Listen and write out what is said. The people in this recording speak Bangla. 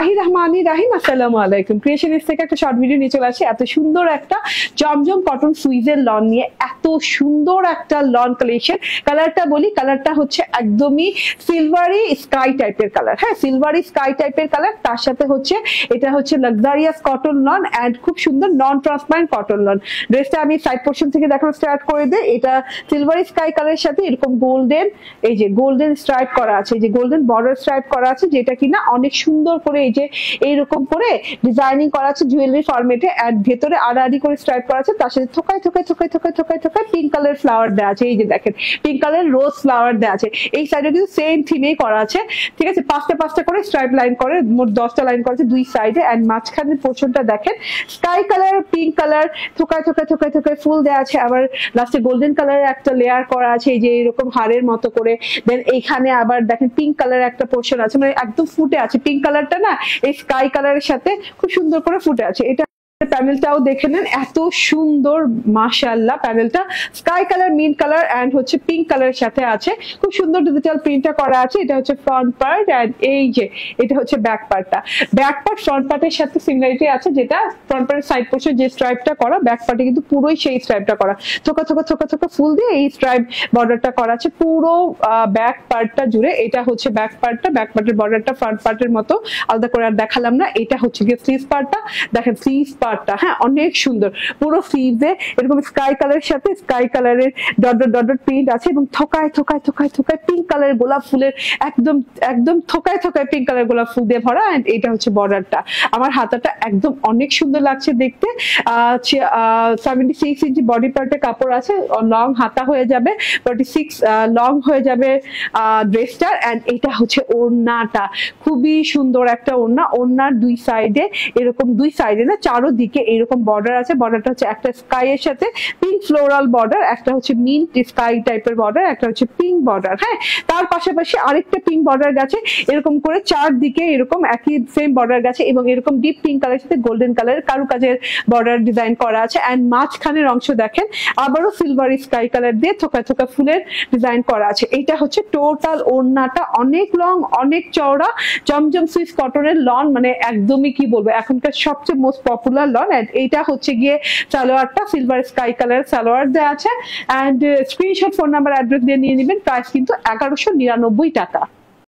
আসসালামু আলাইকুম। ক্রিয়েশনিস্ট থেকে একটা শর্ট ভিডিও নিয়ে চলে আসে এত সুন্দর একটা জমজম কটন সুইজের লন নিয়ে। এত সুন্দর একটা লন কালেকশন। কালারটা বলি, কালারটা হচ্ছে একদমই সিলভারি স্কাই টাইপের কালার। হ্যাঁ, সিলভারি স্কাই টাইপের কালার, তার সাথে হচ্ছে এটা হচ্ছে লাক্সারিয়াস কটন লন এন্ড খুব সুন্দর নন ট্রান্সপারেন্ট কটন লন। ড্রেসটা আমি সাইড পোর্শন থেকে দেখানো স্টার্ট করে দেই। এটা সিলভারি স্কাই কালারের সাথে এরকম গোল্ডেন, এই যে গোল্ডেন স্ট্রাইপ করা আছে, এই যে গোল্ডেন বর্ডার স্ট্রাইপ করা আছে, যেটা কিনা অনেক সুন্দর করে এই যে এইরকম করে ডিজাইনিং করা আছে জুয়েলারি ফরম্যাটে, এন্ড ভেতরে আড়াআড়ি করে স্ট্রাইপ করা আছে, তার সাথে থোকায় থোকায় থোকায় থোকায় থোকায় থোকায় পিঙ্ক কালার ফ্লাওয়ার দেওয়া আছে। এই যে দেখেন পিঙ্ক কালার রোজ ফ্লাওয়ার দেওয়া আছে। এই সাইডে কিন্তু সেম থিমেই করা আছে, ঠিক আছে। পাঁচটা পাঁচটা করে স্ট্রাইপ লাইন করে মোট 10টা লাইন করা আছে দুই সাইডে, এন্ড মাঝখানের পোর্শনটা দেখেন স্কাই কালার পিঙ্ক কালার থোকায় থোকায় থোকায় থোকায় ফুল দেওয়া আছে। আবার লাস্টে গোল্ডেন কালারের একটা লেয়ার করা আছে, এই যে এরকম হাড়ের মতো করে। দেন এইখানে আবার দেখেন পিঙ্ক কালার একটা পোর্শন আছে, মানে একদম ফুটে আছে পিঙ্ক কালারটা না, এই স্কাই কালারের সাথে খুব সুন্দর করে ফুটে আছে। এটা প্যানেলটাও দেখে নেন, এত সুন্দর মাশাআল্লাহ। প্যানেলটা sky colour, mint colour and হচ্ছে পিঙ্ক কালারের সাথে আছে। খুব সুন্দর ডিজিটাল প্রিন্টটা করা আছে। এটা হচ্ছে ফ্রন্ট পার্ট এন্ড এই যে এটা হচ্ছে ব্যাক পার্টটা। ব্যাক পার্ট ফ্রন্ট পার্টের সাথে সিমিলারিটি আছে, যেটা ফ্রন্ট পার্টের সাইড পোর্শন যে স্ট্রাইপটা করা, ব্যাক পার্টে কিন্তু পুরোই সেই স্ট্রাইপটা করা। থোকা থোকা থোকা থোকা ফুল দিয়ে এই স্ট্রাইপ বর্ডারটা করা আছে পুরো ব্যাক পার্টটা জুড়ে। এটা হচ্ছে ব্যাক পার্টটা, ব্যাক পার্টের বর্ডারটা ফ্রন্ট পার্টের মতো আলাদা করে আর দেখালাম না। এটা হচ্ছে গিয়ে স্লিভ পার্টটা, দেখেন স্লিভ পার্টটা, হ্যাঁ অনেক সুন্দর পুরো স্লিভে এরকম স্কাই কালারের সাথে স্কাই কালারের ডট ডট ডট প্রিন্ট আছে, এবং থোকায় থোকায় থোকায় থোকায় পিঙ্ক কালারের গোলাপ ফুলের একদম একদম থোকায় থোকায় পিঙ্ক কালার গোলাপ ফুল দিয়ে ভরা। এন্ড এটা হচ্ছে বর্ডারটা। আমার হাতাটা একদম অনেক সুন্দর লাগছে দেখতে। 76 ইঞ্চি বডি পার্টের কাপড় আছে, লং হাতা হয়ে যাবে, 46 লং হয়ে যাবে ড্রেসটার। এন্ড এটা হচ্ছে ওড়নাটা, খুবই সুন্দর একটা ওড়না। ওড়নার দুই সাইডে এরকম, দুই সাইডে না চারোদিকে এরকম বর্ডার আছে। বর্ডারটা হচ্ছে একটা স্কাই এর সাথে পিঙ্ক ফ্লোরাল বর্ডার, একটা হচ্ছে মিন্ট স্কাই টাইপের বর্ডার, একটা হচ্ছে পিঙ্ক বর্ডার। হ্যাঁ, তার পাশাপাশি আরেকটা পিঙ্ক বর্ডার গেছে, এরকম করে চারদিকে এরকম একই সেম বর্ডার গেছে, এবং এরকম ডিপ পিঙ্ক কালারের সাথে গোল্ডেন কালারের কারুকাজের বর্ডার ডিজাইন করা আছে। এন্ড মাঝখানের অংশ দেখেন আবারও সিলভারি স্কাই কালার দিয়ে থোকা থোকা ফুলের ডিজাইন করা আছে। এইটা হচ্ছে টোটাল ওড়নাটা, অনেক লং অনেক চওড়া জমজম সুইস কটনের লন, মানে একদমই কি বলবো এখনকার সবচেয়ে মোস্ট পপুলার লন। এন্ড এইটা হচ্ছে গিয়ে সালোয়ারটা সিলভার স্কাই কালার সালোয়ার দেওয়া আছে। And screenshot phone number address দিয়ে নিয়ে নেবেন। প্রাইস কিন্তু 1199 টাকা।